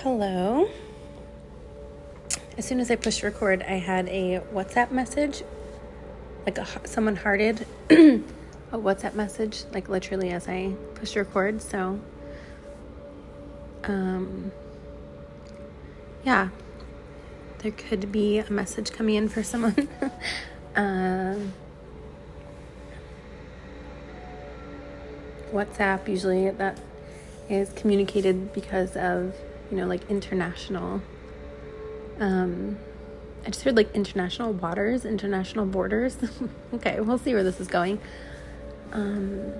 Hello. As soon as I pushed record, I had a WhatsApp message, like someone hearted a WhatsApp message, like literally as I pushed record. So, yeah, there could be a message coming in for someone. WhatsApp, usually that is communicated because of, like international, I just heard like international waters, international borders. Okay, we'll see where this is going. Well,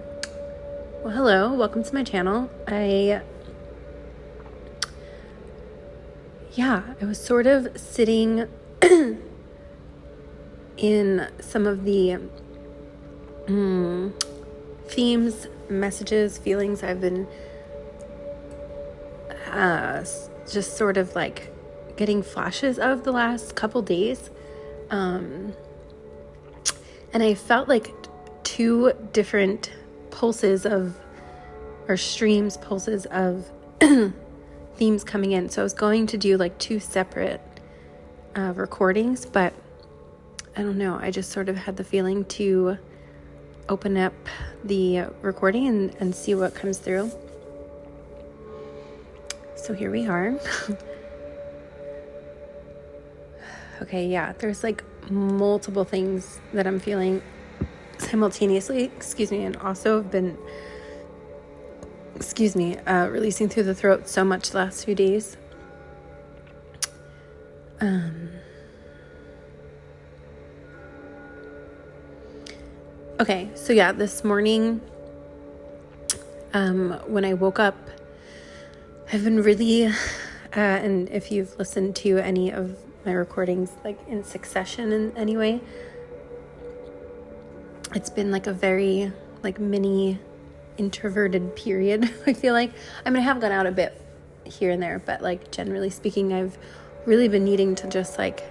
hello, welcome to my channel. I was sort of sitting in some of the themes, messages, feelings I've been just sort of like getting flashes of the last couple days. And I felt like two different pulses of themes coming in. So I was going to do like two separate recordings, but I don't know. I just sort of had the feeling to open up the recording and see what comes through. So here we are. Okay, yeah, there's like multiple things that I'm feeling simultaneously, and also have been, releasing through the throat so much the last few days. Okay, so yeah, this morning, when I woke up, I've been really, and if you've listened to any of my recordings, like in succession in any way, it's been like a very like mini introverted period. I feel like, I have gone out a bit here and there, but like generally speaking, I've really been needing to just like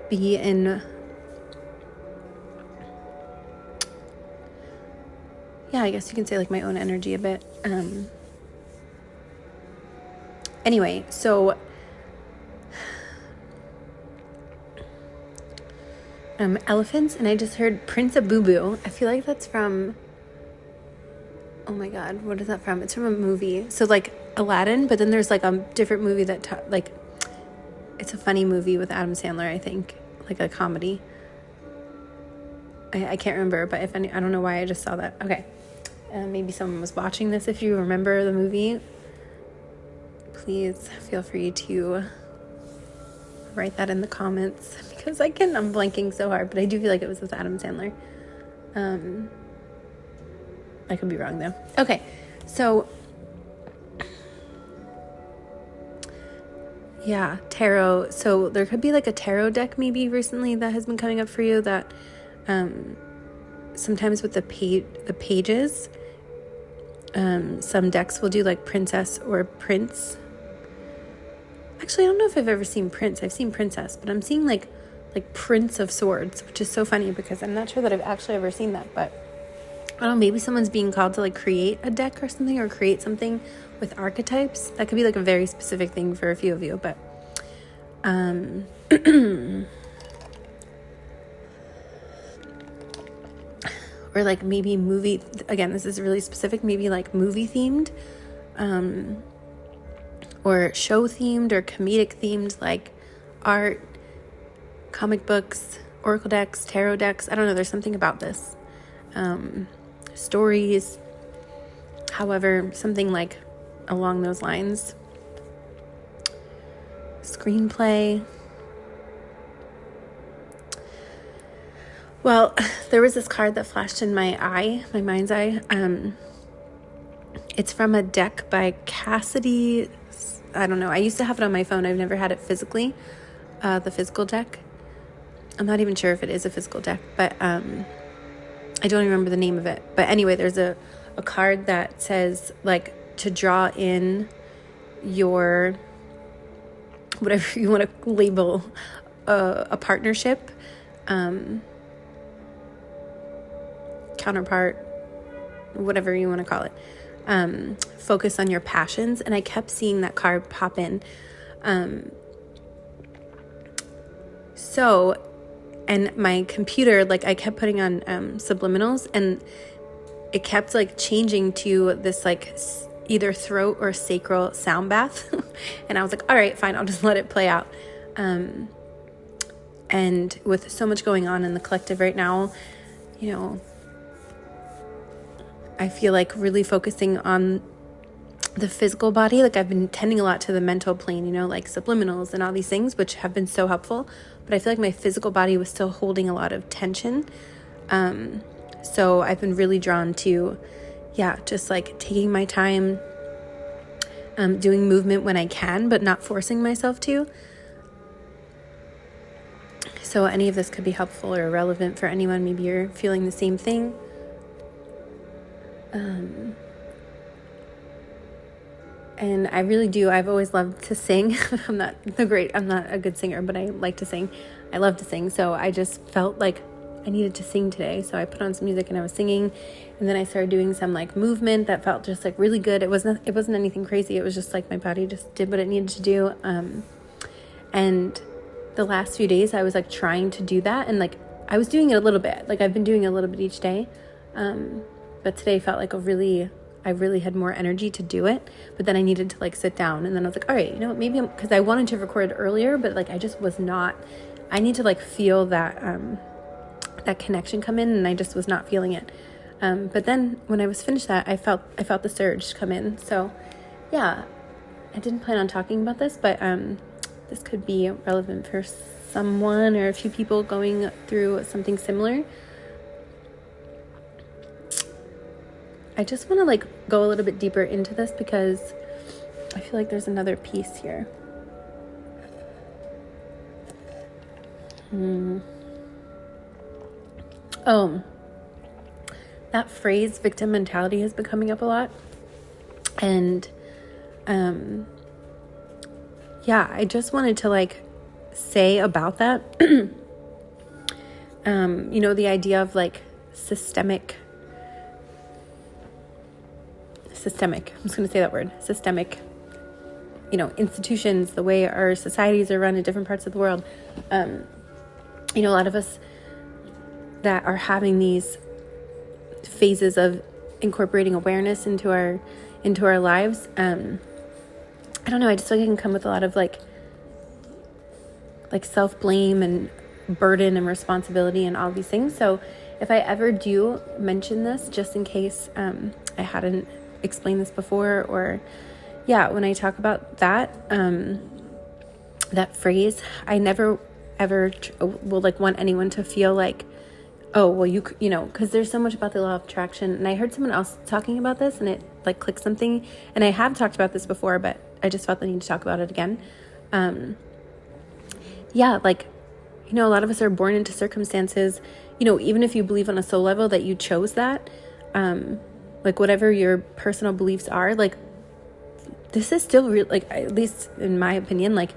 be in, I guess you can say like my own energy a bit. Anyway, so elephants, and I just heard Prince of Boo Boo. I feel like that's from, oh my god, what is that from? It's from a movie. So like Aladdin, but then there's like a different movie that it's a funny movie with Adam Sandler, I think, like a comedy. I can't remember, but I don't know why I just saw that. Okay, maybe someone was watching this. If you remember the movie, please feel free to write that in the comments, because I'm blanking so hard, but I do feel like it was with Adam Sandler. I could be wrong though. Okay, so yeah, tarot. So there could be like a tarot deck maybe recently that has been coming up for you, that sometimes with the pages, some decks will do like princess or prince. Actually, I don't know if I've ever seen prince. I've seen princess, but I'm seeing like Prince of Swords, which is so funny because I'm not sure that I've actually ever seen that. But I don't know, maybe someone's being called to like create a deck or something, or create something with archetypes. That could be like a very specific thing for a few of you, but or like maybe movie. Again, this is really specific. Maybe like movie themed, or show themed, or comedic themed, like art, comic books, oracle decks, tarot decks. I don't know. There's something about this. Stories. However, something like along those lines. Screenplay. Well, there was this card that flashed in my mind's eye. It's from a deck by Cassidy. I don't know. I used to have it on my phone. I've never had it physically, the physical deck. I'm not even sure if it is a physical deck, but I don't even remember the name of it. But anyway, there's a card that says like to draw in your, whatever you want to label a partnership, counterpart, whatever you want to call it. focus on your passions. And I kept seeing that card pop in. And my computer, like, I kept putting on subliminals, and it kept like changing to this like either throat or sacral sound bath. And I was like, all right, fine, I'll just let it play out. And with so much going on in the collective right now, you know, I feel like really focusing on the physical body. Like, I've been tending a lot to the mental plane, you know, like subliminals and all these things, which have been so helpful. But I feel like my physical body was still holding a lot of tension. So I've been really drawn to, just like taking my time, doing movement when I can, but not forcing myself to. So any of this could be helpful or relevant for anyone. Maybe you're feeling the same thing. And I really do. I've always loved to sing. I'm not a good singer, but I like to sing. I love to sing. So I just felt like I needed to sing today. So I put on some music and I was singing, and then I started doing some like movement that felt just like really good. It wasn't anything crazy. It was just like my body just did what it needed to do. And the last few days I was like trying to do that, and like I was doing it a little bit. Like I've been doing it a little bit each day. But today felt like I really had more energy to do it, but then I needed to like sit down, and then I was like, all right, you know what, maybe because I wanted to record earlier, but like I just was not. I need to like feel that that connection come in, and I just was not feeling it. But then when I was finished that, I felt the surge come in. So yeah, I didn't plan on talking about this, but this could be relevant for someone or a few people going through something similar. I just want to like go a little bit deeper into this because I feel like there's another piece here. Oh, that phrase victim mentality has been coming up a lot. And I just wanted to like say about that, you know, the idea of like systemic, I'm just going to say that word, systemic, you know, institutions, the way our societies are run in different parts of the world. You know, a lot of us that are having these phases of incorporating awareness into our lives. I don't know. I just feel like it can come with a lot of like self-blame and burden and responsibility and all these things. So if I ever do mention this, just in case I hadn't explained this before, or when I talk about that that phrase, I never ever will like want anyone to feel like, oh, well, you know, because there's so much about the law of attraction. And I heard someone else talking about this, and it like clicked something. And I have talked about this before, but I just felt the need to talk about it again. Like, you know, a lot of us are born into circumstances, you know, even if you believe on a soul level that you chose that, like whatever your personal beliefs are, like this is still real, like at least in my opinion, like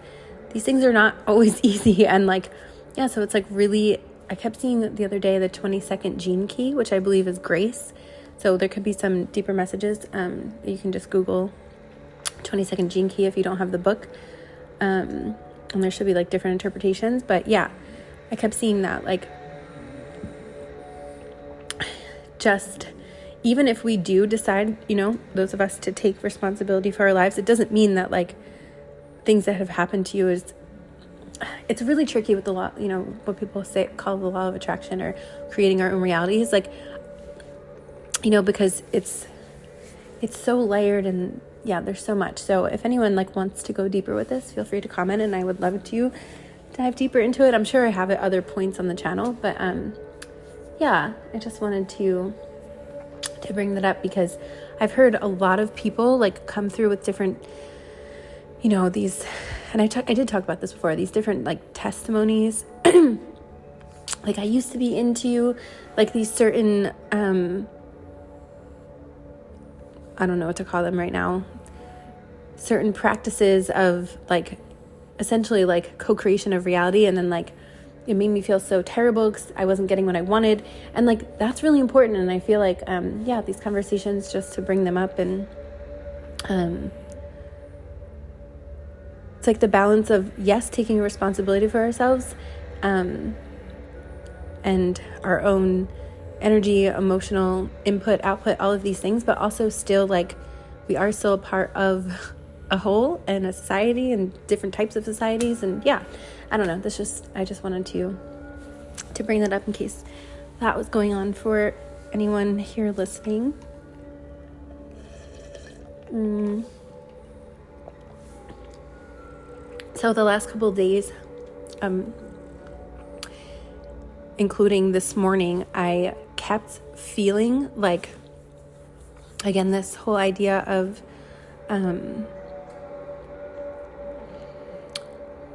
these things are not always easy. And like, so it's like really, I kept seeing the other day the 22nd gene key, which I believe is grace. So there could be some deeper messages. You can just Google 22nd gene key if you don't have the book. And there should be like different interpretations, but I kept seeing that, like, just even if we do decide, you know, those of us to take responsibility for our lives, it doesn't mean that like things that have happened to you it's really tricky with the law, you know, what people call the law of attraction or creating our own realities, like, you know, because it's so layered and there's so much. So if anyone like wants to go deeper with this, feel free to comment, and I would love to dive deeper into it. I'm sure I have it other points on the channel, but I just wanted to bring that up because I've heard a lot of people like come through with different, you know, these, and I did talk about this before, these different like testimonies. Like I used to be into like these certain, I don't know what to call them right now, certain practices of like essentially like co-creation of reality, and then like it made me feel so terrible because I wasn't getting what I wanted. And like, that's really important. And I feel like, these conversations, just to bring them up, and it's like the balance of, yes, taking responsibility for ourselves, and our own energy, emotional input, output, all of these things, but also still like, we are still a part of a whole and a society and different types of societies. And yeah, I don't know. I just wanted to bring that up in case that was going on for anyone here listening. So the last couple of days, including this morning, I kept feeling like, again, this whole idea of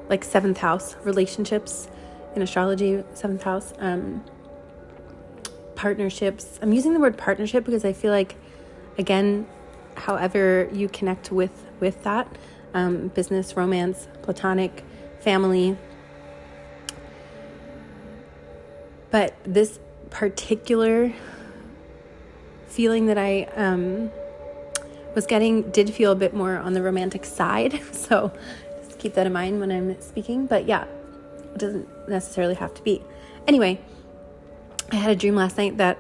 like 7th house relationships in astrology, 7th house, partnerships. I'm using the word partnership because I feel like, again, however you connect with that, business, romance, platonic, family. But this particular feeling that I was getting did feel a bit more on the romantic side. So just keep that in mind when I'm speaking. But yeah, it doesn't necessarily have to be. Anyway, I had a dream last night that,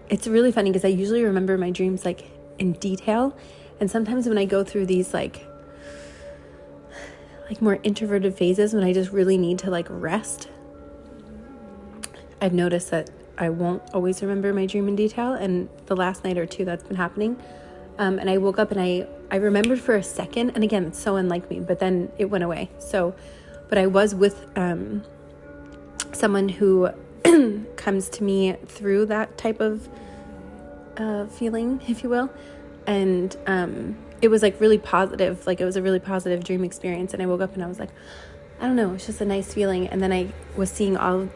it's really funny because I usually remember my dreams like in detail. And sometimes when I go through these like more introverted phases, when I just really need to like rest, I've noticed that I won't always remember my dream in detail. And the last night or two that's been happening. And I woke up and I remembered for a second. And again, it's so unlike me, but then it went away. But I was with someone who comes to me through that type of feeling, if you will. And it was like really positive. Like, it was a really positive dream experience. And I woke up and I was like, I don't know, it's just a nice feeling. And then I was seeing all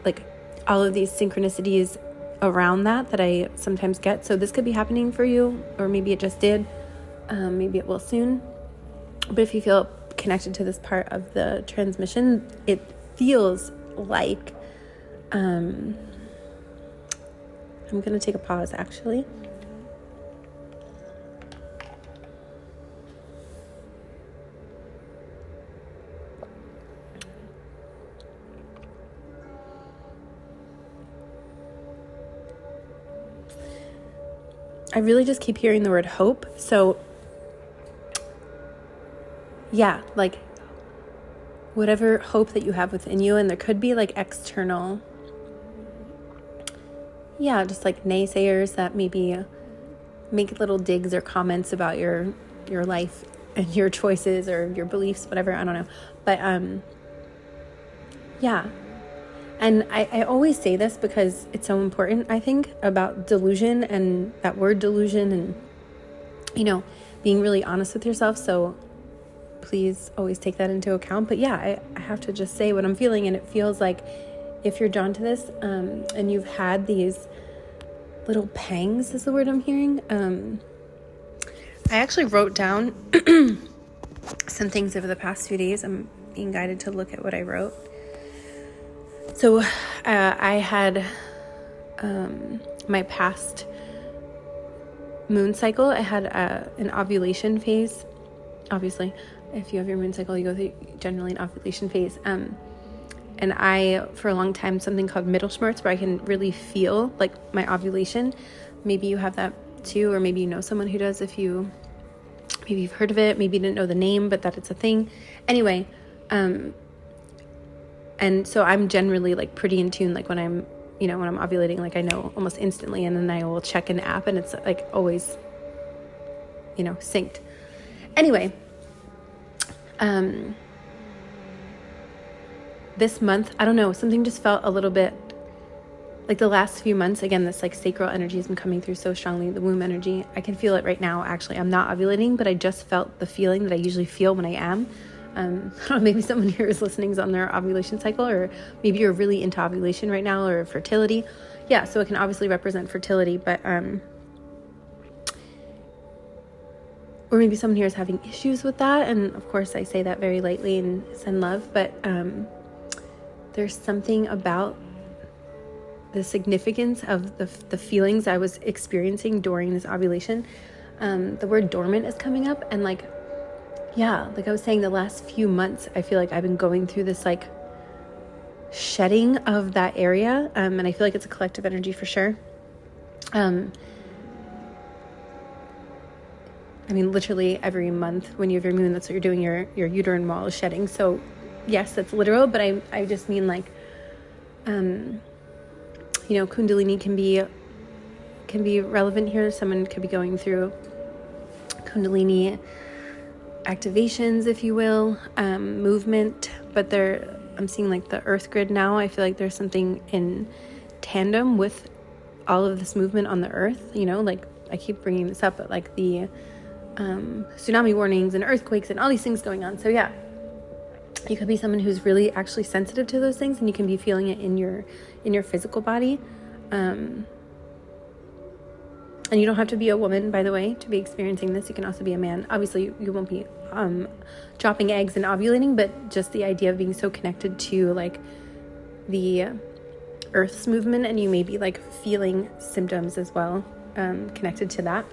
of these synchronicities around that I sometimes get. So this could be happening for you, or maybe it just did. Maybe it will soon. But if you feel connected to this part of the transmission, it feels like, I'm going to take a pause actually. I really just keep hearing the word hope. So yeah, like whatever hope that you have within you, and there could be like external, just like naysayers that maybe make little digs or comments about your life and your choices or your beliefs, whatever, I don't know. But and I always say this because it's so important, I think, about delusion and that word delusion, and, being really honest with yourself. So please always take that into account. But yeah, I have to just say what I'm feeling. And it feels like if you're drawn to this, and you've had these little pangs is the word I'm hearing. I actually wrote down some things over the past few days. I'm being guided to look at what I wrote. So I had my past moon cycle. I had an ovulation phase. Obviously, if you have your moon cycle, you go through generally an ovulation phase. And I, for a long time, something called Mittelschmerz, where I can really feel like my ovulation. Maybe you have that too, or maybe you know someone who does. Maybe you've heard of it. Maybe you didn't know the name, but that it's a thing. Anyway, and so I'm generally like pretty in tune, like when I'm ovulating, like I know almost instantly, and then I will check an app and it's like always, synced. Anyway, this month, I don't know, something just felt a little bit like the last few months. Again, this like sacral energy has been coming through so strongly, the womb energy. I can feel it right now. Actually, I'm not ovulating, but I just felt the feeling that I usually feel when I am. I don't know, maybe someone here is listening is on their ovulation cycle, or maybe you're really into ovulation right now, or fertility. Yeah, so it can obviously represent fertility, but or maybe someone here is having issues with that. And of course, I say that very lightly and send love, but there's something about the significance of the feelings I was experiencing during this ovulation. The word dormant is coming up, and like, yeah, like I was saying, the last few months, I feel like I've been going through this like shedding of that area. And I feel like it's a collective energy for sure. I mean, literally every month when you have your moon, that's what you're doing. Your uterine wall is shedding. So yes, that's literal, but I just mean like, you know, Kundalini can be relevant here. Someone could be going through Kundalini activations, if you will, movement, but I'm seeing like the earth grid now. I feel like there's something in tandem with all of this movement on the earth, you know, like I keep bringing this up, but like the tsunami warnings and earthquakes and all these things going on. So yeah, you could be someone who's really actually sensitive to those things, and you can be feeling it in your physical body. And you don't have to be a woman, by the way, to be experiencing this. You can also be a man. Obviously, you won't be dropping eggs and ovulating, but just the idea of being so connected to like the Earth's movement, and you may be like feeling symptoms as well connected to that.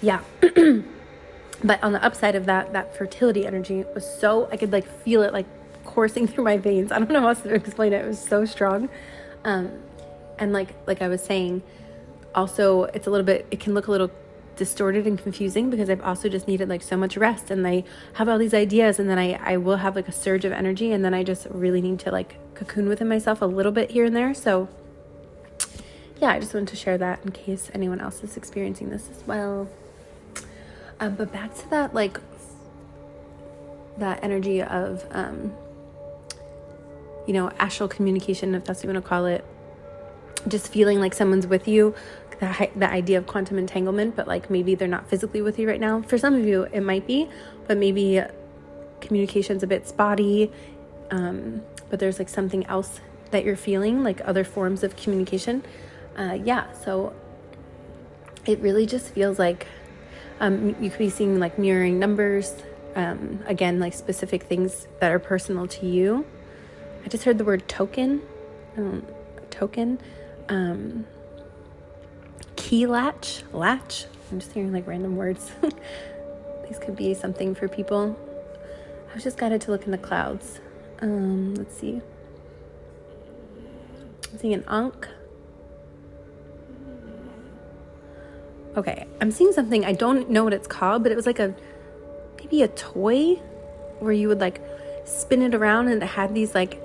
Yeah. But on the upside of that fertility energy was so, I could like feel it like coursing through my veins. I don't know how else to explain it. It was so strong. And like I was saying, also it can look a little distorted and confusing because I've also just needed like so much rest, and I have all these ideas, and then I will have like a surge of energy, and then I just really need to like cocoon within myself a little bit here and there. So yeah, I just wanted to share that in case anyone else is experiencing this as well. But back to that, like that energy of, you know, astral communication, if that's what you want to call it, just feeling like someone's with you, the idea of quantum entanglement, but like maybe they're not physically with you right now. For some of you, it might be, but maybe communication's a bit spotty, but there's like something else that you're feeling, like other forms of communication. Yeah, so it really just feels like you could be seeing like mirroring numbers, again, like specific things that are personal to you. I just heard the word token, key latch. I'm just hearing like random words. These could be something for people. I was just guided to look in the clouds. Let's see. I'm seeing an ankh. Okay, I'm seeing something, I don't know what it's called, but it was like maybe a toy where you would like spin it around, and it had these like,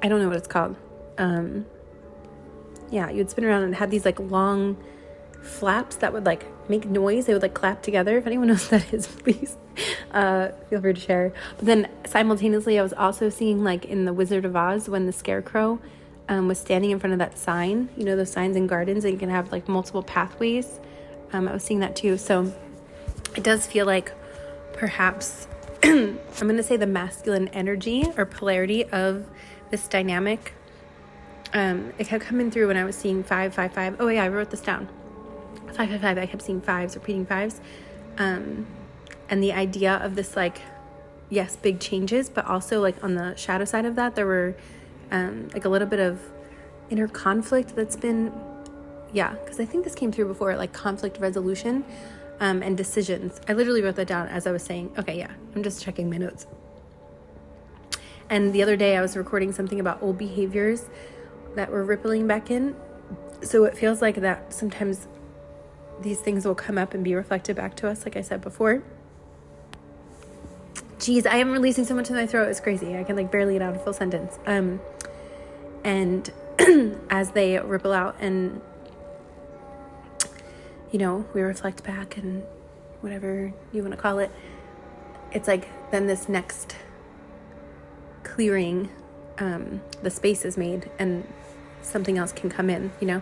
I don't know what it's called. Yeah, you'd spin around and it had these like long flaps that would like make noise. They would like clap together. If anyone knows what that is, please feel free to share. But then simultaneously, I was also seeing like in the Wizard of Oz when the Scarecrow was standing in front of that sign, you know, those signs in gardens, and you can have like multiple pathways. I was seeing that too. So it does feel like perhaps I'm going to say the masculine energy or polarity of this dynamic. It kept coming through when I was seeing 555. Oh yeah, I wrote this down. 555. I kept seeing fives, repeating fives. And the idea of this, like, yes, big changes, but also like on the shadow side of that, there were like a little bit of inner conflict that's been, yeah, because I think this came through before, like conflict resolution and decisions. I literally wrote that down as I was saying, okay, yeah, I'm just checking my notes. And the other day I was recording something about old behaviors that were rippling back in. So it feels like that sometimes these things will come up and be reflected back to us, like I said before. Geez, I am releasing so much in my throat. It's crazy. I can like barely get out a full sentence. And as they ripple out and, you know, we reflect back and whatever you want to call it, it's like then this next clearing, the space is made and something else can come in, you know?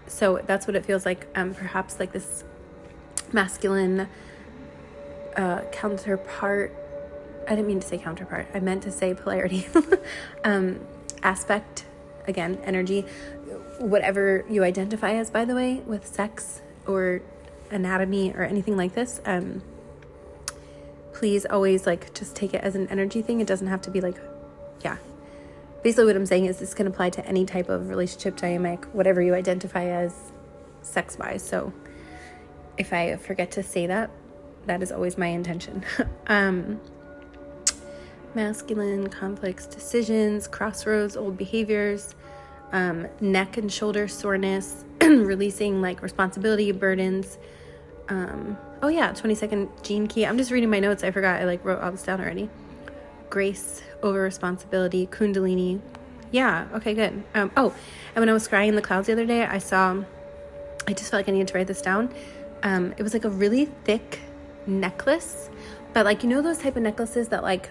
So that's what it feels like. Perhaps like this masculine counterpart. I didn't mean to say counterpart. I meant to say polarity. Aspect, again, energy, whatever you identify as, by the way, with sex or anatomy or anything like this, please always like just take it as an energy thing. It doesn't have to be like, yeah. Basically what I'm saying is this can apply to any type of relationship dynamic, whatever you identify as sex-wise. So if I forget to say that, that is always my intention. Masculine, conflicts, decisions, crossroads, old behaviors, neck and shoulder soreness, releasing like responsibility, burdens. 22nd gene key. I'm just reading my notes. I forgot. I like wrote all this down already. Grace over responsibility, Kundalini. Yeah. Okay, good. And when I was scrying in the clouds the other day, I just felt like I needed to write this down. It was like a really thick necklace, but like, you know, those type of necklaces that like,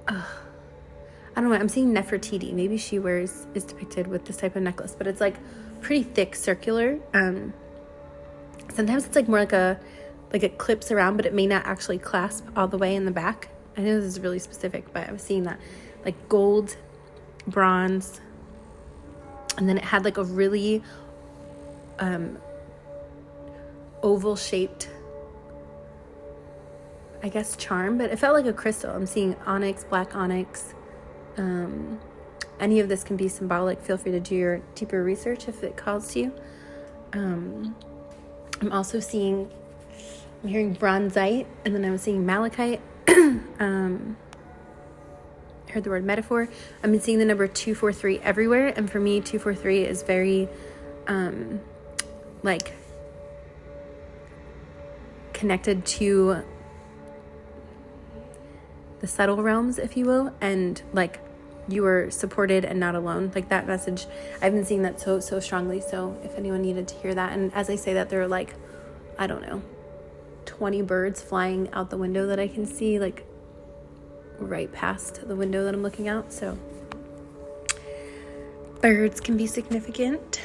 I don't know. I'm seeing Nefertiti. Maybe she is depicted with this type of necklace, but it's like pretty thick, circular. Sometimes it's like more like it clips around, but it may not actually clasp all the way in the back. I know this is really specific, but I was seeing that like gold, bronze, and then it had like a really oval shaped, I guess, charm, but it felt like a crystal. I'm seeing onyx, black onyx. Any of this can be symbolic. Feel free to do your deeper research if it calls to you. I'm also seeing, I'm hearing bronzite, and then I was seeing malachite. I heard the word metaphor. I've been seeing the number 243 everywhere, and for me 243 is very like connected to the subtle realms, if you will, and like you are supported and not alone. Like that message, I've been seeing that so strongly. So if anyone needed to hear that, and as I say that, there are like, I don't know, 20 birds flying out the window that I can see, like right past the window that I'm looking out. So birds can be significant.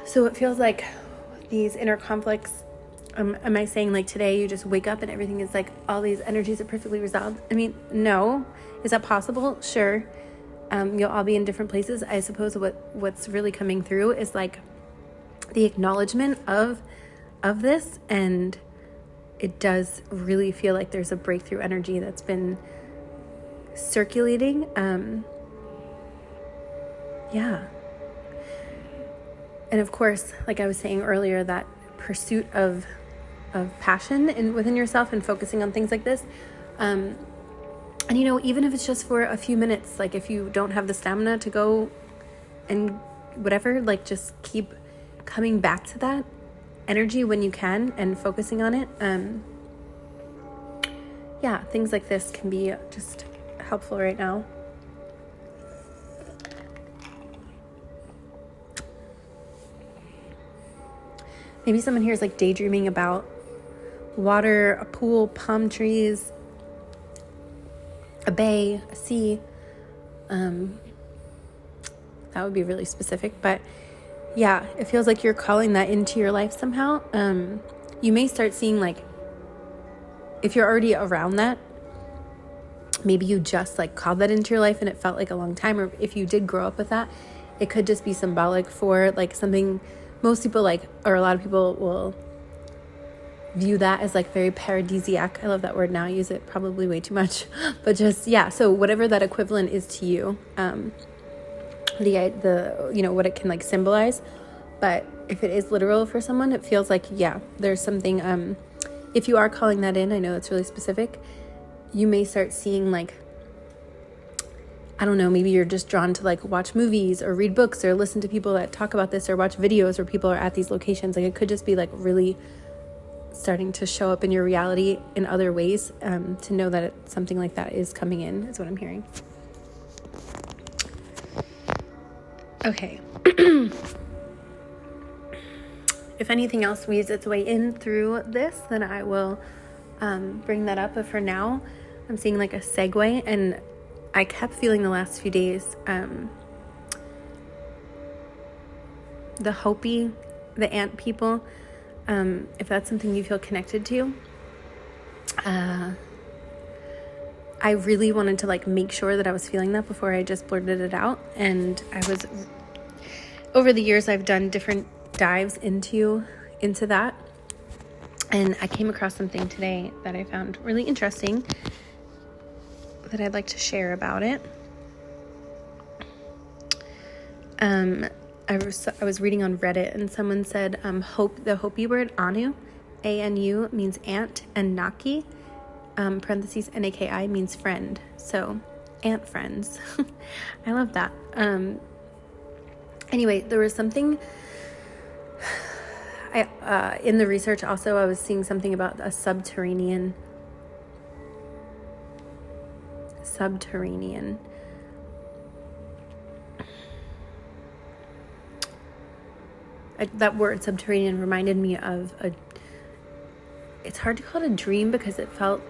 So it feels like these inner conflicts. Am I saying like today you just wake up and everything is like all these energies are perfectly resolved? I mean, no. Is that possible? Sure. You'll all be in different places. I suppose what's really coming through is like the acknowledgement of this, and it does really feel like there's a breakthrough energy that's been circulating. And of course, like I was saying earlier, that pursuit of passion within yourself and focusing on things like this. And, you know, even if it's just for a few minutes, like if you don't have the stamina to go and whatever, like just keep coming back to that energy when you can and focusing on it. Things like this can be just helpful right now. Maybe someone here is like daydreaming about water, a pool, palm trees, a bay, a sea. That would be really specific, but yeah, it feels like you're calling that into your life somehow. You may start seeing, like, if you're already around that, maybe you just like called that into your life and it felt like a long time, or if you did grow up with that, it could just be symbolic for like something. Most people like, or a lot of people will view that as like very paradisiac. I love that word now. I use it probably way too much, but just, yeah. So whatever that equivalent is to you, the you know, what it can like symbolize. But if it is literal for someone, it feels like, yeah, there's something, if you are calling that in, I know it's really specific, you may start seeing like, I don't know, maybe you're just drawn to like watch movies or read books or listen to people that talk about this or watch videos where people are at these locations. Like it could just be like really starting to show up in your reality in other ways, to know that something like that is coming in is what I'm hearing. Okay. If anything else weaves its way in through this, then I will bring that up. But for now, I'm seeing like a segue, and I kept feeling the last few days the Hopi, the ant people, if that's something you feel connected to. I really wanted to like make sure that I was feeling that before I just blurted it out. And over the years, I've done different dives into that. And I came across something today that I found really interesting that I'd like to share about it. I was reading on Reddit, and someone said the Hopi word Anu, A-N-U, means ant, and Naki, parentheses N-A-K-I, means friend. So ant friends. I love that. Anyway, there was something in the research also, I was seeing something about a subterranean that word subterranean reminded me of it's hard to call it a dream because it felt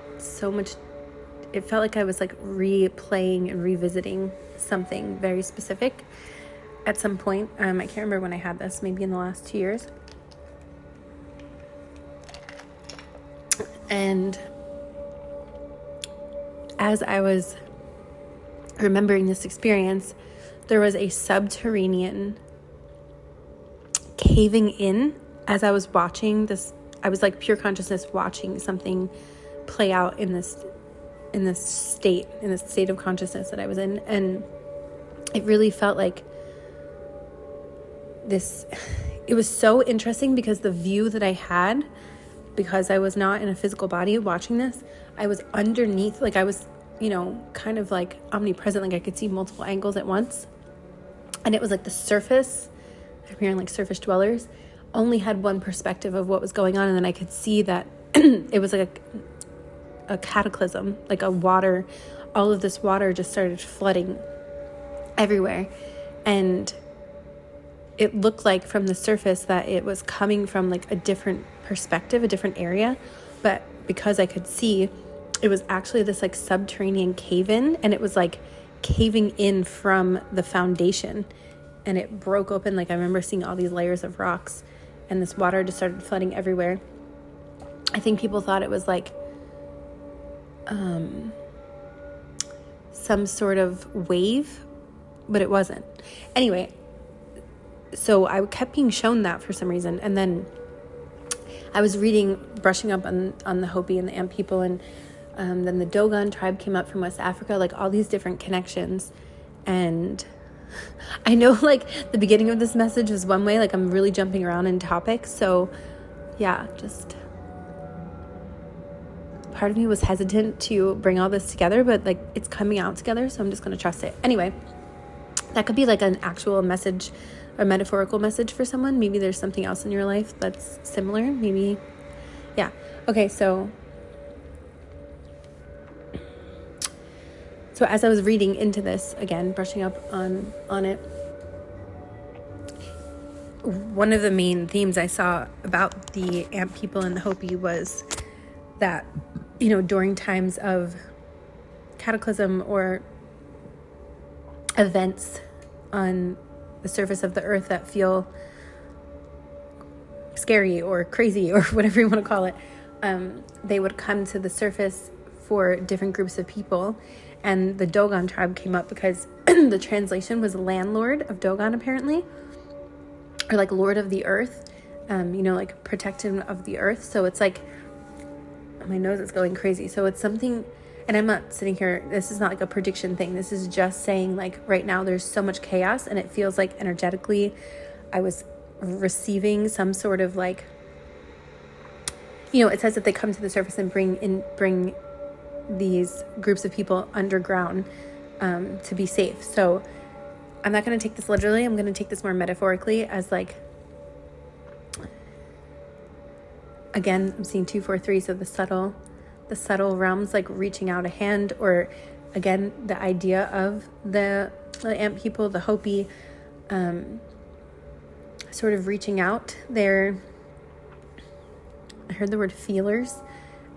like I was like replaying and revisiting something very specific at some point. I can't remember when I had this, maybe in the last 2 years. And as I was remembering this experience, there was a subterranean caving in as I was watching this. I was like pure consciousness watching something play out in this state of consciousness that I was in. And it really felt like this. It was so interesting because the view that I had, because I was not in a physical body watching this, I was underneath, like I was, kind of like omnipresent, like I could see multiple angles at once. And it was like the surface, I'm hearing like surface dwellers, only had one perspective of what was going on. And then I could see that it was like a cataclysm, like all of this water just started flooding everywhere. And it looked like from the surface that it was coming from like a different perspective, a different area. But because I could see, it was actually this like subterranean cave-in, and it was like caving in from the foundation, and it broke open. Like I remember seeing all these layers of rocks, and this water just started flooding everywhere. I think people thought it was like some sort of wave, but it wasn't. Anyway, so I kept being shown that for some reason. And then I was brushing up on the Hopi and the Ant people, and then the Dogon tribe came up from West Africa, like all these different connections. And I know like the beginning of this message was one way, like I'm really jumping around in topics. So yeah, just part of me was hesitant to bring all this together, but like it's coming out together, so I'm just going to trust it. Anyway, that could be like an actual message, a metaphorical message for someone. Maybe there's something else in your life that's similar. Maybe, yeah. Okay, so as I was reading into this, again, brushing up on it, one of the main themes I saw about the Ant people and the Hopi was that, during times of cataclysm or events on the surface of the earth that feel scary or crazy or whatever you want to call it, they would come to the surface for different groups of people. And the Dogon tribe came up because the translation was landlord of Dogon, apparently, or like lord of the earth, like protector of the earth. So it's like, my nose is going crazy. So it's something, and I'm not sitting here, this is not like a prediction thing. This is just saying like right now there's so much chaos, and it feels like energetically I was receiving some sort of like, it says that they come to the surface and bring these groups of people underground to be safe. So I'm not going to take this literally. I'm going to take this more metaphorically as like, again, I'm seeing 243. So the subtle realms, like reaching out a hand, or again, the idea of the Ant people, the Hopi, sort of reaching out. I heard the word feelers,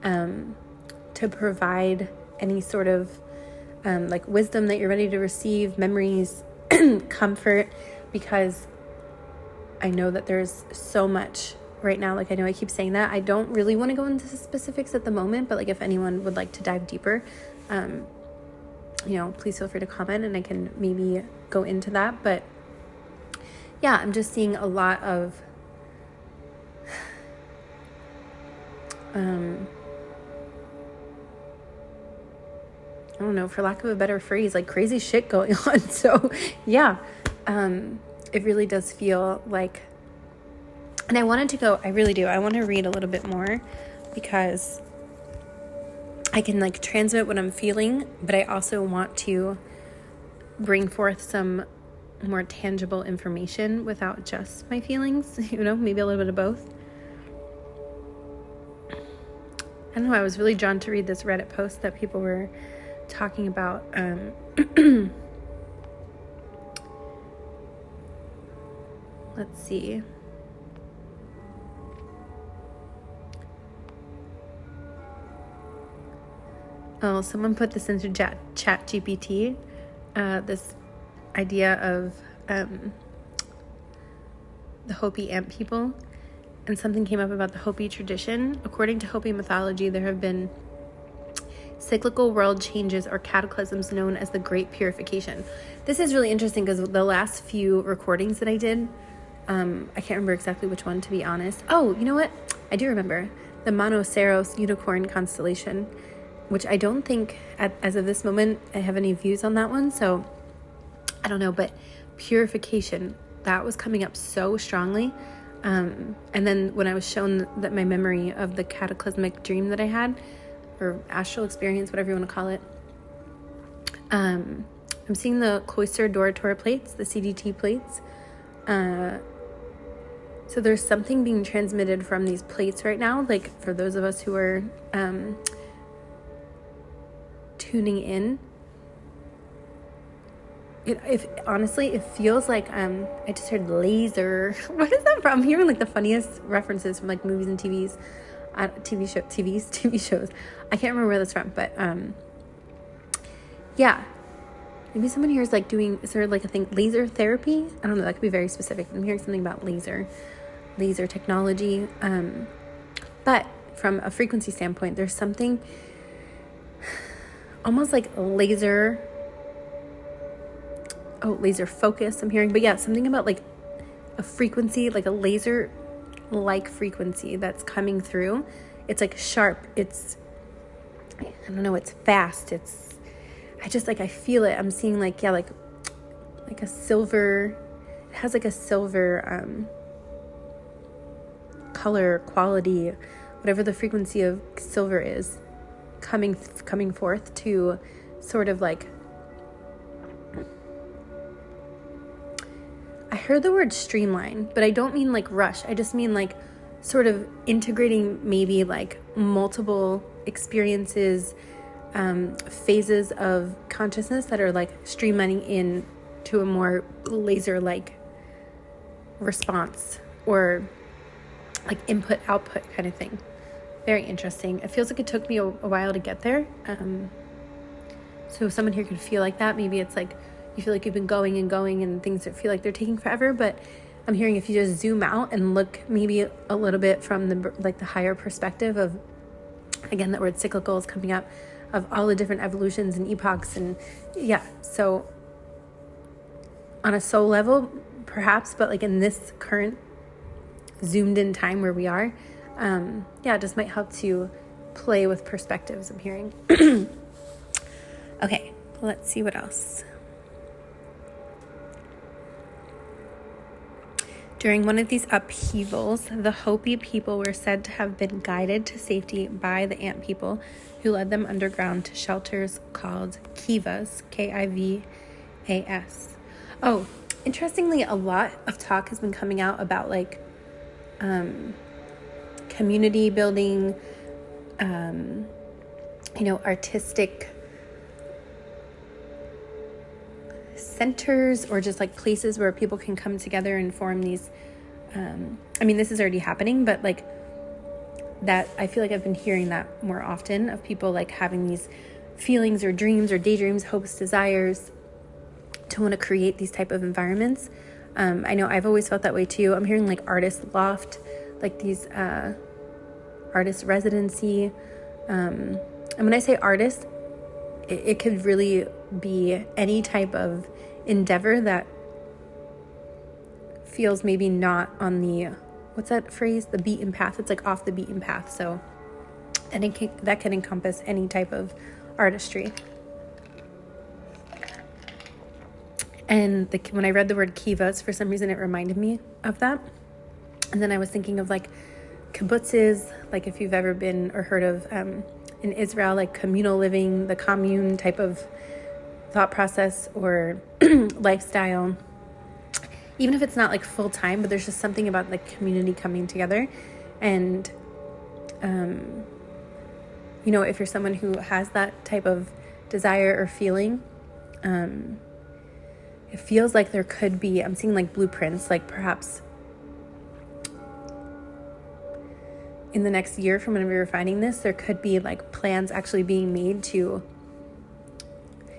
to provide any sort of like wisdom that you're ready to receive, memories, comfort, because I know that there's so much right now. Like I know I keep saying that. I don't really want to go into specifics at the moment, but like if anyone would like to dive deeper, please feel free to comment and I can maybe go into that. But yeah, I'm just seeing a lot of I don't know, for lack of a better phrase, like crazy shit going on. So yeah, it really does feel like, and I wanted to go, I really do. I want to read a little bit more because I can like transmit what I'm feeling, but I also want to bring forth some more tangible information without just my feelings, maybe a little bit of both. I don't know, I was really drawn to read this Reddit post that people were talking about. Let's see. Oh, someone put this into chat GPT, this idea of the Hopi ant people, and something came up about the Hopi tradition. According to Hopi mythology, there have been cyclical world changes or cataclysms known as the Great Purification. This is really interesting because the last few recordings that I did, I can't remember exactly which one, to be honest. Oh, you know what? I do remember. The Monoceros unicorn constellation, which I don't think, as of this moment, I have any views on that one. So I don't know, but purification, that was coming up so strongly. And then when I was shown that my memory of the cataclysmic dream that I had, or astral experience, whatever you want to call it, I'm seeing the cloistered Dorator plates, the CDT plates. So there's something being transmitted from these plates right now, like for those of us who are tuning in. Honestly, it feels like I just heard laser. What is that from? I'm hearing like the funniest references from like movies and TV shows. I can't remember where that's from, but yeah, maybe someone here is like is there like a thing, laser therapy? I don't know, that could be very specific. I'm hearing something about laser technology, but from a frequency standpoint, there's something almost like laser focus I'm hearing. But yeah, something about like a frequency, like a laser like frequency that's coming through. It's like sharp, it's, I don't know, it's fast, it's, I feel it. I'm seeing like a silver, it has like a silver color, quality, whatever the frequency of silver is, coming forth to sort of like, I heard the word streamline, but I don't mean like rush. I just mean like sort of integrating maybe like multiple experiences, phases of consciousness that are like streamlining in to a more laser-like response, or like input-output kind of thing. Very interesting. It feels like it took me a while to get there. So someone here could feel like that. Maybe it's like you feel like you've been going and things that feel like they're taking forever, but I'm hearing if you just zoom out and look maybe a little bit from the higher perspective of, again, that word cyclical is coming up, of all the different evolutions and epochs. And yeah, so on a soul level, perhaps, but like in this current zoomed in time where we are, it just might help to play with perspectives, I'm hearing. Okay, let's see what else. During one of these upheavals, the Hopi people were said to have been guided to safety by the ant people, who led them underground to shelters called kivas, Kivas. Oh, interestingly, a lot of talk has been coming out about like community building, artistic centers, or just like places where people can come together and form these, this is already happening, but like that, I feel like I've been hearing that more often, of people like having these feelings or dreams or daydreams, hopes, desires to want to create these type of environments. I know I've always felt that way too. I'm hearing like artist loft, like these artist residency. And when I say artist, it could really be any type of endeavor that feels maybe not on the, what's that phrase? The beaten path. It's like off the beaten path. So, and that can encompass any type of artistry. And when I read the word kivas, for some reason it reminded me of that. And then I was thinking of like kibbutzes, like if you've ever been or heard of in Israel, like communal living, the commune type of thought process or lifestyle. Even if it's not like full time, but there's just something about like community coming together. And, you know, if you're someone who has that type of desire or feeling, it feels like there could be, I'm seeing like blueprints, like perhaps in the next year from when we were finding this, there could be like plans actually being made to,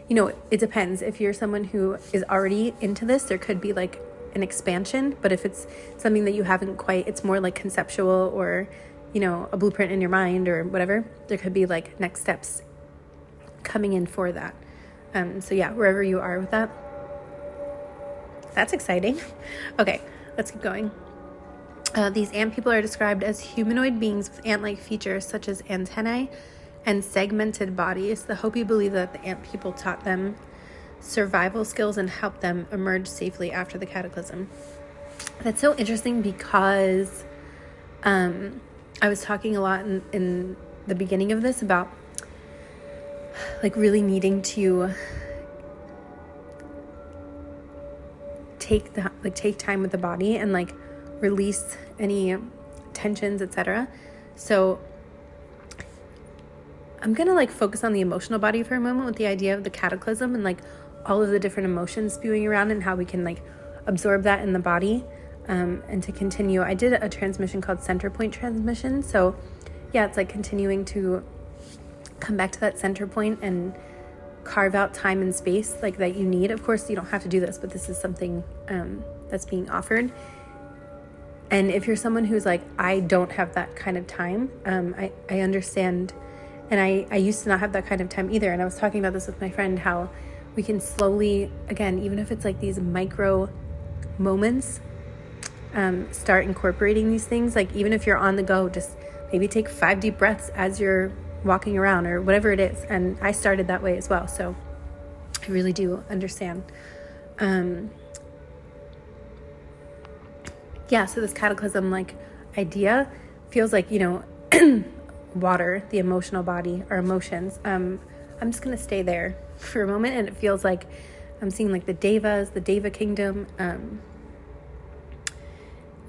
you know, it depends. If you're someone who is already into this, there could be like an expansion. But if it's something that you haven't quite, it's more like conceptual or, you know, a blueprint in your mind or whatever, there could be like next steps coming in for that. So yeah, wherever you are with that. That's exciting. Okay, let's keep going. These ant people are described as humanoid beings with ant-like features such as antennae and segmented bodies. The Hopi believe that the ant people taught them survival skills and helped them emerge safely after the cataclysm. That's so interesting because I was talking a lot in the beginning of this about like really needing to take time with the body and like release any tensions, etc. So I'm gonna like focus on the emotional body for a moment with the idea of the cataclysm and like all of the different emotions spewing around and how we can like absorb that in the body. And to continue, I did a transmission called center point transmission. So yeah, it's like continuing to come back to that center point and carve out time and space like that you need. Of course, you don't have to do this, but this is something that's being offered. And if you're someone who's like, I don't have that kind of time, I understand. And I used to not have that kind of time either. And I was talking about this with my friend, how we can slowly, again, even if it's like these micro moments, start incorporating these things. Like even if you're on the go, just maybe take 5 deep breaths as you're walking around or whatever it is. And I started that way as well. So I really do understand. Yeah, so this cataclysm like idea feels like, you know, water, the emotional body, our emotions. I'm just going to stay there for a moment. And it feels like I'm seeing like the Devas, the Deva kingdom.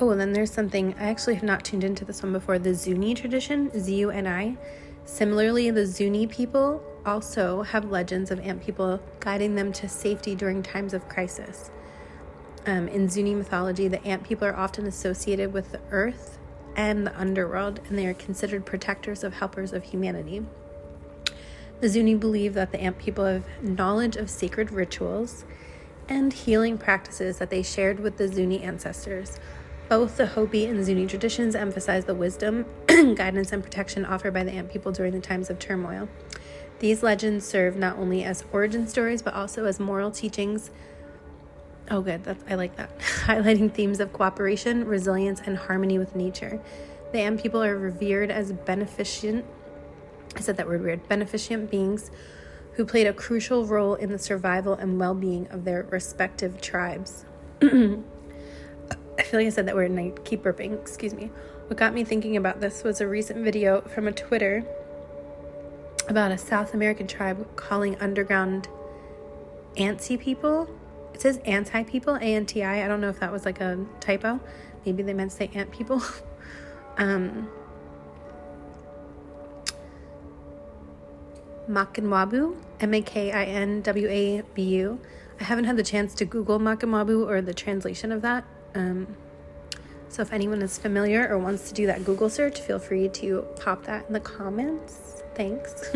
Oh, and then there's something, I actually have not tuned into this one before, the Zuni tradition, Z-U-N-I. Similarly, the Zuni people also have legends of ant people guiding them to safety during times of crisis. In Zuni mythology, the ant people are often associated with the earth and the underworld, and they are considered protectors of helpers of humanity. The Zuni believe that the ant people have knowledge of sacred rituals and healing practices that they shared with the Zuni ancestors. Both the Hopi and Zuni traditions emphasize the wisdom, guidance, and protection offered by the ant people during the times of turmoil. These legends serve not only as origin stories, but also as moral teachings. Oh, good. I like that. Highlighting themes of cooperation, resilience, and harmony with nature. The ant people are revered as beneficent. I said that word weird. Beneficent beings who played a crucial role in the survival and well-being of their respective tribes. I feel like I said that word and I keep burping. Excuse me. What got me thinking about this was a recent video from a Twitter about a South American tribe calling underground antsy people. It says anti people, A-N-T-I. I don't know if that was like a typo. Maybe they meant to say ant people. Makinwabu, M-A-K-I-N-W-A-B-U. I haven't had the chance to Google Makinwabu or the translation of that. So if anyone is familiar or wants to do that Google search, feel free to pop that in the comments. Thanks.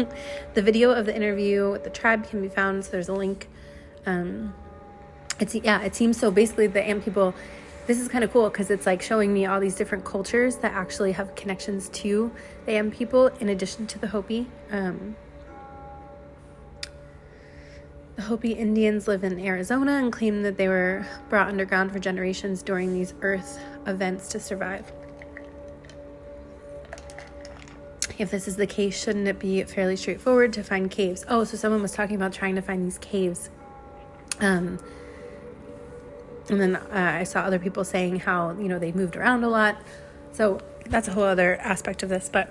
The video of the interview with the tribe can be found, so there's a link. It seems so. Basically, the ant people, this is kind of cool because it's like showing me all these different cultures that actually have connections to the ant people in addition to the Hopi. The Hopi Indians live in Arizona and claim that they were brought underground for generations during these earth events to survive. If this is the case, shouldn't it be fairly straightforward to find caves? Oh, so someone was talking about trying to find these caves. And then I saw other people saying how, they moved around a lot. So that's a whole other aspect of this. But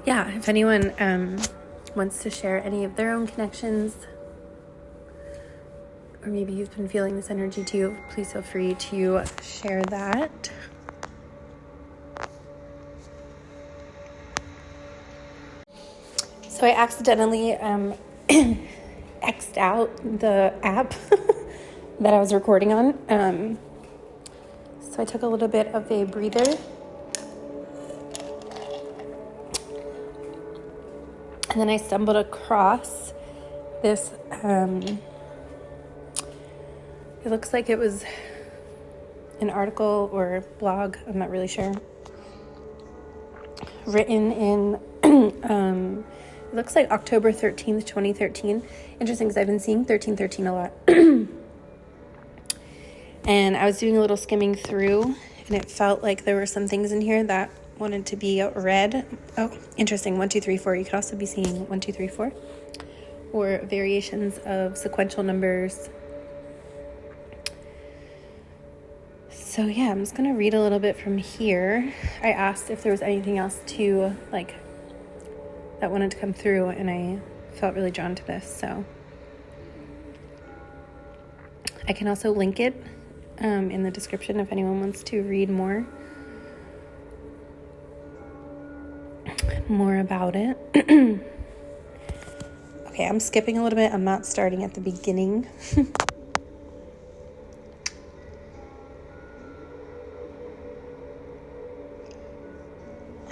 yeah, if anyone wants to share any of their own connections, or maybe you've been feeling this energy too, please feel free to share that. So I accidentally X'd out the app that I was recording on. So I took a little bit of a breather. And then I stumbled across this, it looks like it was an article or blog, I'm not really sure, written in, it looks like October 13th, 2013. Interesting, because I've been seeing 1313 a lot. And I was doing a little skimming through, and it felt like there were some things in here that wanted to be read. Oh, interesting. 1, 2, 3, 4. You could also be seeing 1, 2, 3, 4, or variations of sequential numbers. So yeah, I'm just gonna read a little bit from here. I asked if there was anything else to that wanted to come through, and I felt really drawn to this. So I can also link it in the description if anyone wants to read more about it. Okay, I'm skipping a little bit. I'm not starting at the beginning.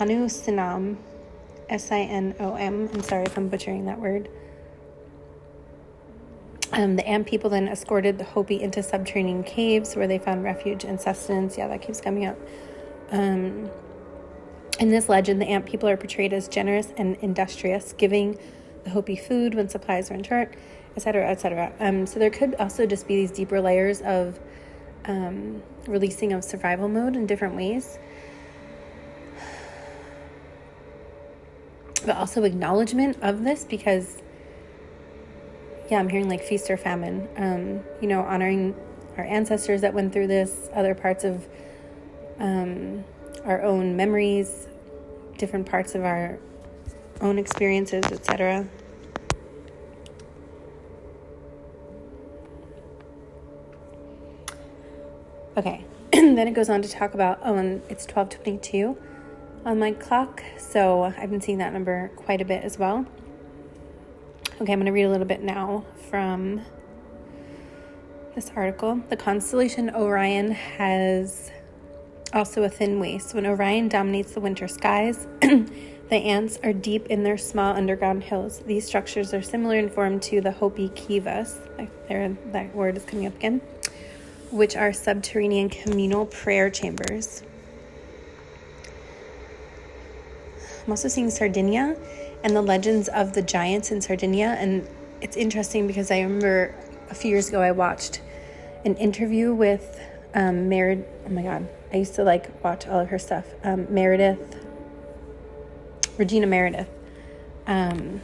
Anu Sinam, Sinom. I'm sorry if I'm butchering that word. The Ant people then escorted the Hopi into subterranean caves where they found refuge and sustenance. Yeah, that keeps coming up. In this legend, the Ant people are portrayed as generous and industrious, giving the Hopi food when supplies are in short, etc., etc. So there could also just be these deeper layers of releasing of survival mode in different ways. But also acknowledgement of this, because I'm hearing like feast or famine, honoring our ancestors that went through this, other parts of our own memories, different parts of our own experiences, etc. Okay, then it goes on to talk about, and it's 12:22 on my clock, so I've been seeing that number quite a bit as well. Okay, I'm going to read a little bit now from this article. The constellation Orion has also a thin waist. When Orion dominates the winter skies, the ants are deep in their small underground hills. These structures are similar in form to the Hopi kivas, that word is coming up again, which are subterranean communal prayer chambers. I'm also seeing Sardinia and the legends of the giants in Sardinia. And it's interesting because I remember a few years ago I watched an interview with Meredith. Oh my God, I used to watch all of her stuff. Regina Meredith. Now,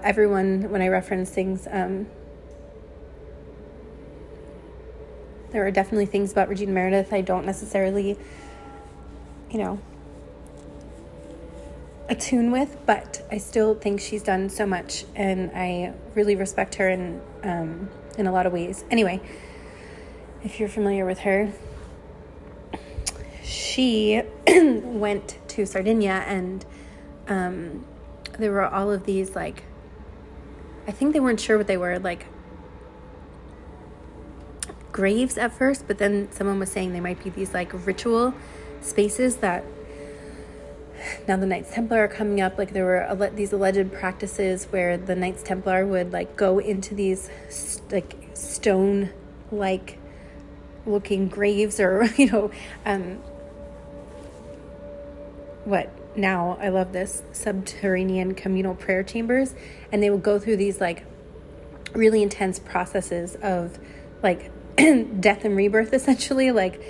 everyone, when I reference things, there are definitely things about Regina Meredith I don't necessarily attune with, but I still think she's done so much, and I really respect her in a lot of ways. Anyway, if you're familiar with her, she went to Sardinia, and there were all of these, I think they weren't sure what they were, graves at first, but then someone was saying they might be these ritual spaces that now the Knights Templar are coming up. There were these alleged practices where the Knights Templar would go into these stone looking graves, or, what now I love this, subterranean communal prayer chambers. And they will go through these like really intense processes of like death and rebirth, essentially. Like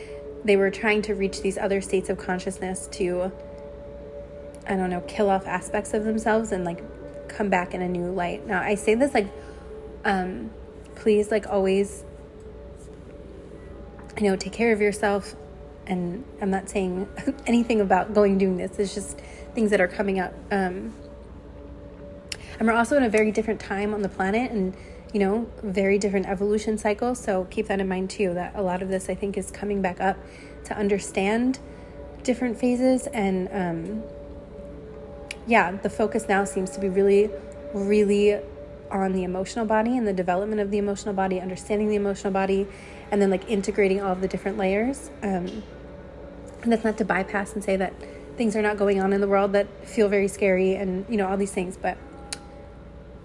they were trying to reach these other states of consciousness to, I don't know, kill off aspects of themselves and like come back in a new light. Now I say this like, please, like always, take care of yourself. And I'm not saying anything about doing this. It's just things that are coming up. And we're also in a very different time on the planet, and, very different evolution cycle. So keep that in mind too, that a lot of this I think is coming back up to understand different phases. And the focus now seems to be really, really on the emotional body and the development of the emotional body, understanding the emotional body, and then like integrating all of the different layers. And that's not to bypass and say that things are not going on in the world that feel very scary and, all these things. But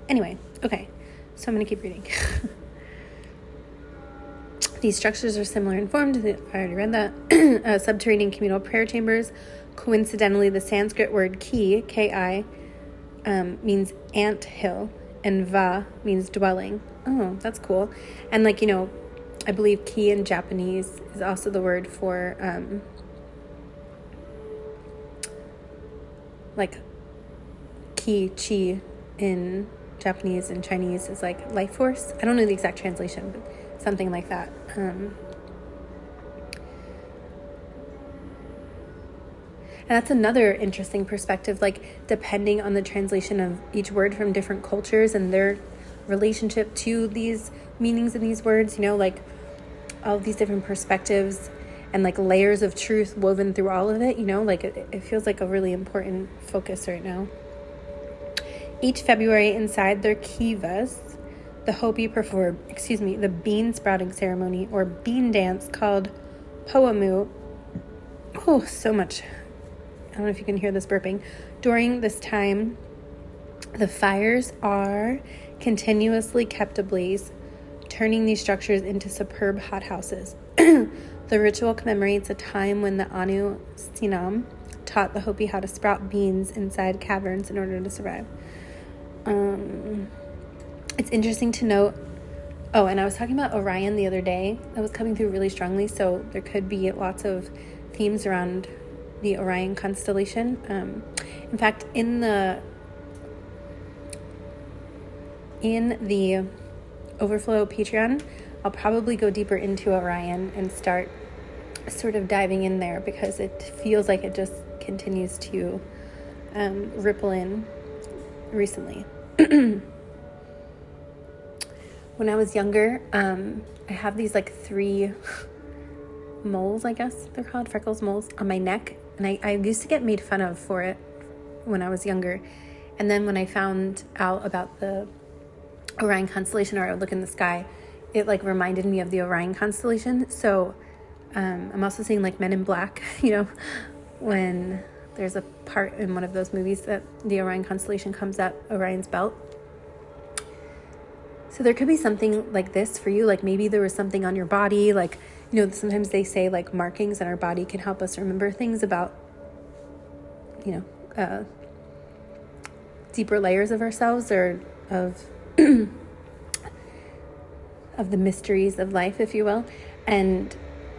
anyway, okay. So I'm going to keep reading. These structures are similar in form to I already read that. Subterranean communal prayer chambers. Coincidentally, the Sanskrit word ki, K-I, means ant hill, and va means dwelling. Oh, that's cool. And like, I believe ki in Japanese is also the word for, like ki, chi in Japanese and Chinese is like life force. I don't know the exact translation, but something like that. And that's another interesting perspective, like depending on the translation of each word from different cultures and their relationship to these meanings in these words, like all of these different perspectives and like layers of truth woven through all of it, like it feels like a really important focus right now. Each February inside their kivas, the Hopi perform, the bean sprouting ceremony or bean dance called Poamu. Oh, so much. I don't know if you can hear this burping. During this time, the fires are continuously kept ablaze, turning these structures into superb hothouses. The ritual commemorates a time when the Anu Sinam taught the Hopi how to sprout beans inside caverns in order to survive. It's interesting to note. Oh, and I was talking about Orion the other day. That was coming through really strongly, so there could be lots of themes around the Orion constellation. In fact, in the Overflow Patreon, I'll probably go deeper into Orion and start sort of diving in there, because it feels like it just continues to ripple in recently. When I was younger, I have these like 3 moles, I guess they're called, freckles, moles on my neck, and I used to get made fun of for it when I was younger. And then when I found out about the Orion constellation, or I would look in the sky, it like reminded me of the Orion constellation. So I'm also seeing like Men in Black, when there's a part in one of those movies that the Orion constellation comes up Orion's belt. So there could be something like this for you. Like maybe there was something on your body, like, sometimes they say like markings on our body can help us remember things about, deeper layers of ourselves, or of of the mysteries of life, if you will. And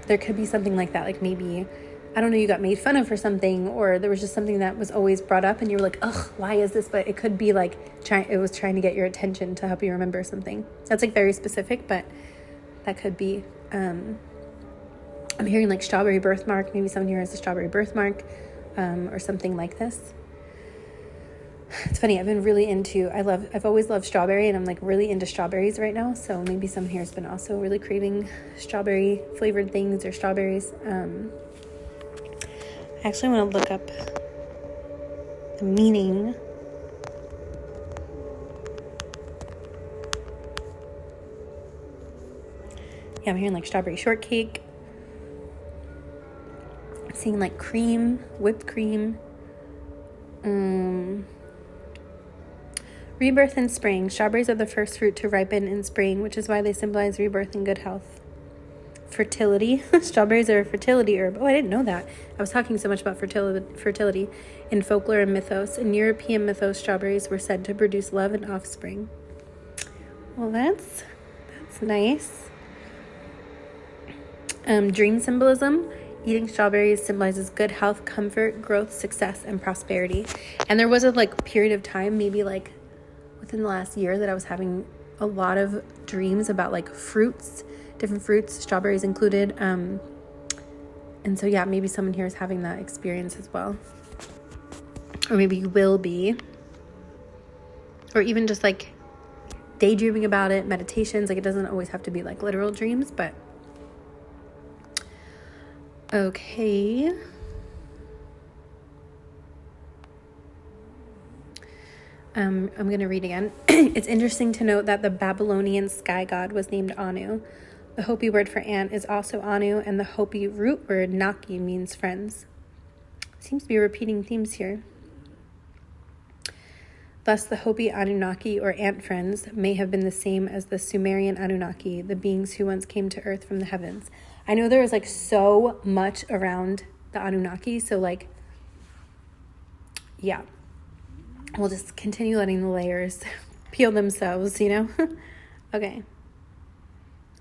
there could be something like that. Like maybe, I don't know, you got made fun of for something, or there was just something that was always brought up and you were like, ugh, why is this? But it could be like it was trying to get your attention to help you remember something. That's like very specific, but that could be. I'm hearing like strawberry birthmark. Maybe someone here has a strawberry birthmark, or something like this. It's funny, I've always loved strawberry, and I'm like really into strawberries right now. So maybe someone here has been also really craving strawberry flavored things or strawberries. I actually want to look up the meaning. Yeah, I'm hearing like strawberry shortcake. I'm seeing like cream, whipped cream. Rebirth in spring. Strawberries are the first fruit to ripen in spring, which is why they symbolize rebirth and good health. fertility. Strawberries are a fertility herb. Oh, I didn't know that. I was talking so much about fertility in folklore and mythos. In European mythos, strawberries were said to produce love and offspring. Well, that's nice. Dream symbolism. Eating strawberries symbolizes good health, comfort, growth, success, and prosperity. And there was a period of time, maybe within the last year, that I was having a lot of dreams about fruits, different fruits, strawberries included. And so yeah, maybe someone here is having that experience as well. Or maybe you will be. Or even just daydreaming about it, meditations. It doesn't always have to be literal dreams, but okay. I'm going to read again. It's interesting to note that the Babylonian sky god was named Anu. The Hopi word for ant is also Anu, and the Hopi root word Naki means friends. Seems to be repeating themes here. Thus, the Hopi Anunnaki, or ant friends, may have been the same as the Sumerian Anunnaki, the beings who once came to Earth from the heavens. I know there was so much around the Anunnaki, so yeah. We'll just continue letting the layers peel themselves, Okay.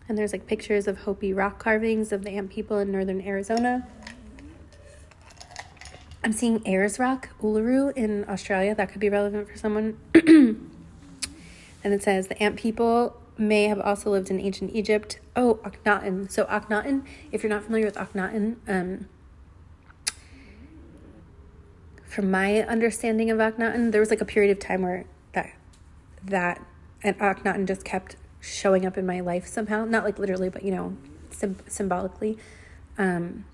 And there's pictures of Hopi rock carvings of the ant people in northern Arizona. I'm seeing Ayers Rock, Uluru in Australia. That could be relevant for someone. And it says the ant people may have also lived in ancient Egypt. Oh, Akhenatan. So Akhenatan, if you're not familiar with Akhenatan, from my understanding of Akhenatan, there was a period of time where that and Akhenatan just kept showing up in my life somehow. Not literally, but symbolically. And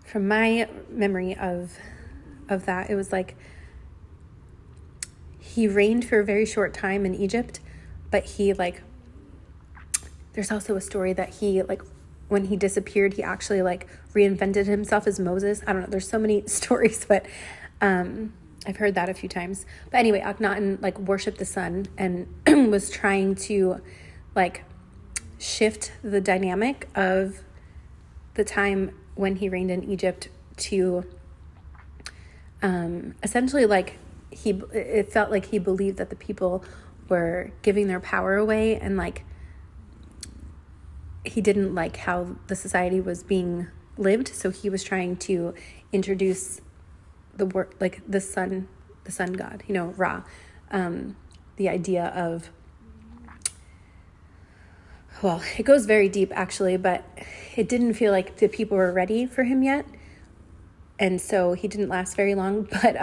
from my memory of that, it was he reigned for a very short time in Egypt, but he there's also a story that he when he disappeared, he actually reinvented himself as Moses. I don't know. There's so many stories, but I've heard that a few times. But anyway, Akhenaten worshipped the sun and was trying to shift the dynamic of the time when he reigned in Egypt to essentially it felt like he believed that the people were giving their power away, and he didn't like how the society was being lived, so he was trying to introduce the word the sun god, Ra, the idea of, well, it goes very deep actually, but it didn't feel like the people were ready for him yet, and so he didn't last very long. But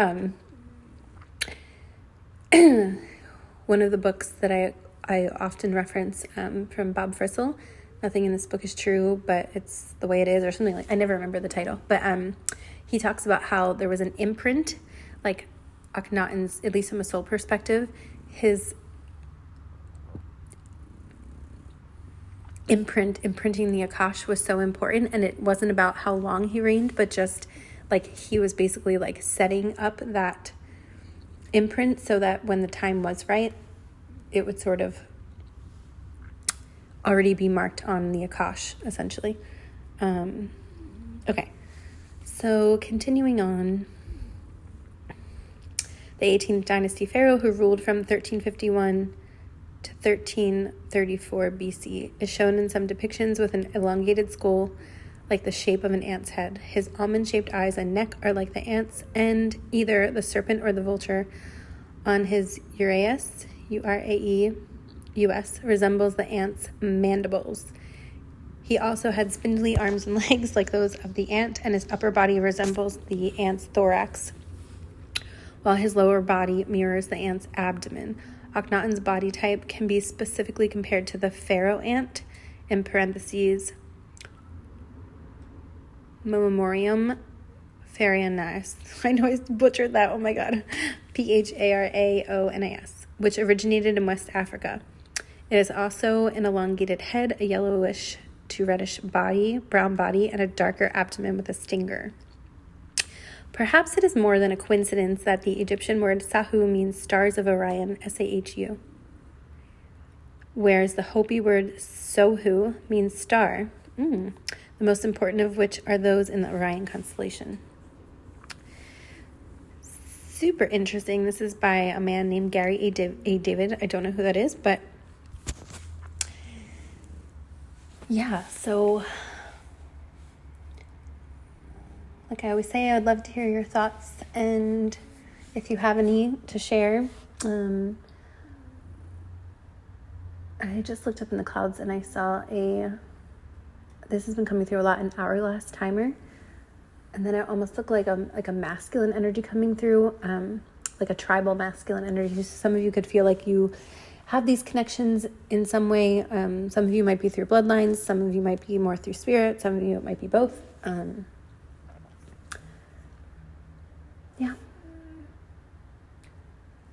one of the books that I often reference from Bob Frissell, Nothing in this book is true, but it's the way it is, or something I never remember the title, but he talks about how there was an imprint, Akhenaten's, at least from a soul perspective, his imprinting the Akash was so important, and it wasn't about how long he reigned, but just he was basically setting up that imprint so that when the time was right, it would sort of already be marked on the Akash, essentially. Okay, so continuing on, the 18th dynasty pharaoh who ruled from 1351 to 1334 BC is shown in some depictions with an elongated skull like the shape of an ant's head. His almond-shaped eyes and neck are like the ant's, and either the serpent or the vulture on his uraeus, U-R-A-E-U-S, resembles the ant's mandibles. He also had spindly arms and legs like those of the ant, and his upper body resembles the ant's thorax, while his lower body mirrors the ant's abdomen. Akhenaten's body type can be specifically compared to the pharaoh ant, in parentheses, Momorium pharaonis. I know I butchered that, oh my god. Pharaonas, which originated in West Africa. It is also an elongated head, a yellowish to reddish body, brown body, and a darker abdomen with a stinger. Perhaps it is more than a coincidence that the Egyptian word Sahu means stars of Orion, S-A-H-U. whereas the Hopi word Sohu means star, the most important of which are those in the Orion constellation. Super interesting. This is by a man named Gary A. David. I don't know who that is, but yeah, so like I always say, I would love to hear your thoughts, and if you have any to share. I just looked up in the clouds and I saw this has been coming through a lot, an hourglass timer. And then it almost looked like a masculine energy coming through, like a tribal masculine energy. So some of you could feel like you have these connections in some way. Some of you might be through bloodlines. Some of you might be more through spirit. Some of you it might be both. Yeah.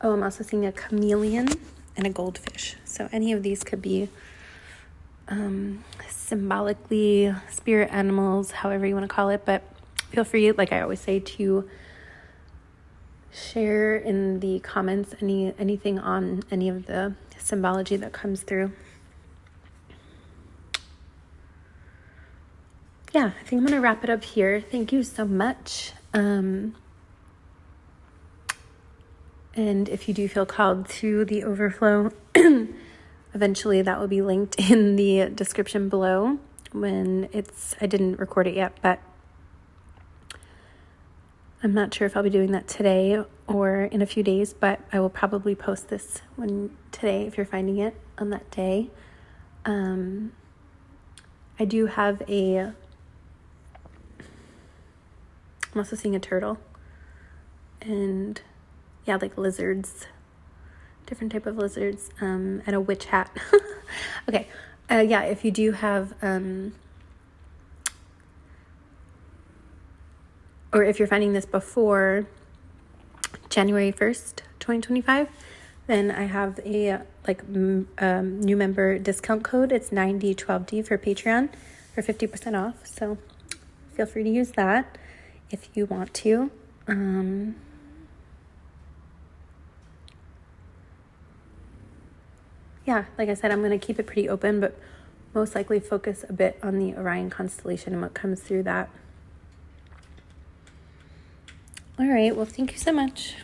Oh, I'm also seeing a chameleon and a goldfish. So any of these could be symbolically spirit animals, however you want to call it. But feel free, like I always say, to share in the comments anything on any of the symbology that comes through. Yeah, I think I'm going to wrap it up here. Thank you so much. And if you do feel called to the overflow, eventually that will be linked in the description below I didn't record it yet, but I'm not sure if I'll be doing that today or in a few days, but I will probably post this today if you're finding it on that day. I do have I'm also seeing a turtle and like lizards, different type of lizards, and a witch hat. Okay. If you do have, or if you're finding this before January 1st, 2025, then I have a new member discount code. It's 9D12D for Patreon for 50% off. So feel free to use that if you want to. Like I said, I'm going to keep it pretty open, but most likely focus a bit on the Orion constellation and what comes through that. All right. Well, thank you so much.